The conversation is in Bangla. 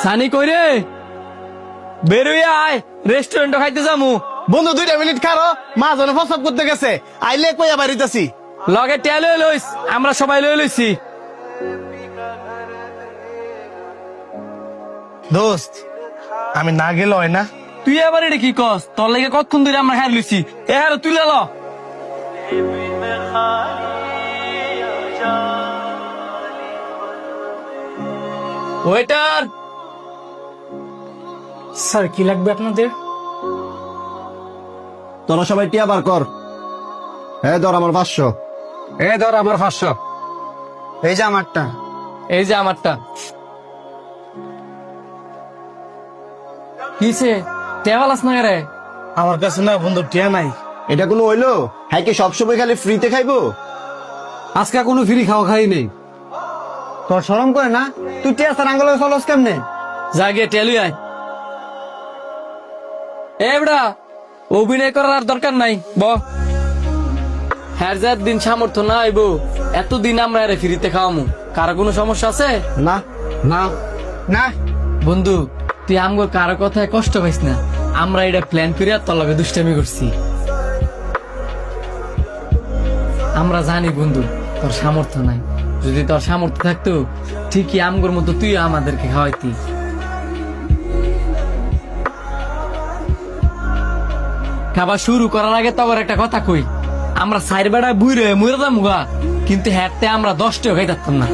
সানি কইরে বেরোয় আয়, রেস্টুরেন্ট খাইতে যামু। বন্ধু 2 মিনিট খারো, মা যেন প্রস্তাব করতে গেছে, আইলে কইয়া বাড়িতেছি। লগে টেল লইস, আমরা সবাই লইছি। দোস্ত আমি না গেল হয় না? তুই এবার এটা কি কস? তোর লাগে কতক্ষণ ধরে আমরা খাই লইছি, এর তুই ল। ওয়েটার, স্যার কি লাগবে আপনাদের? তোরা সবাই টিয়া বার কর। ধর আমার 500। ধর আমার 500। এই যে আমারটা। এই যে আমারটা। কিসে টেবালাস না রে? আমার কাছে না বন্ধু, টিয়া নাই। এটা কোনো হইলো? হ্যাঁ কি সবসময় খালি ফ্রিতে খাইবো? আজকে কোনো ফ্রি খাওয়া খাই নেই। তোর শরম করে না? তুই টিয়া স্যার আঙ্গলে চলস কেমনে? জাগে টেলুই আয়। এবড়া অভিনয় করার আর দরকার নাই, ব। হ্যার যার দিন সামর্থ্য না আইবো, এতদিন আমরা আরে ফ্রিতে খাওয়ামু। কারো কোনো সমস্যা আছে? না না না। বন্ধু তুই আমগো কারো কথায় কষ্ট পাইস না, আমরা এটা প্ল্যান করে তোর লগে দুষ্টামি করছি। আমরা জানি বন্ধু তোর সামর্থ্য নাই, যদি তোর সামর্থ্য থাকতো ঠিকই আমগোর মতো তুই আমাদেরকে খাওয়াইতি। খাবার শুরু করার আগে তো আবার একটা কথা কই, আমরা সাইড বেড়ায় বুড়ে মুড়ে দাম কিন্তু হ্যাটতে আমরা 10 টাকা খাইতাম না।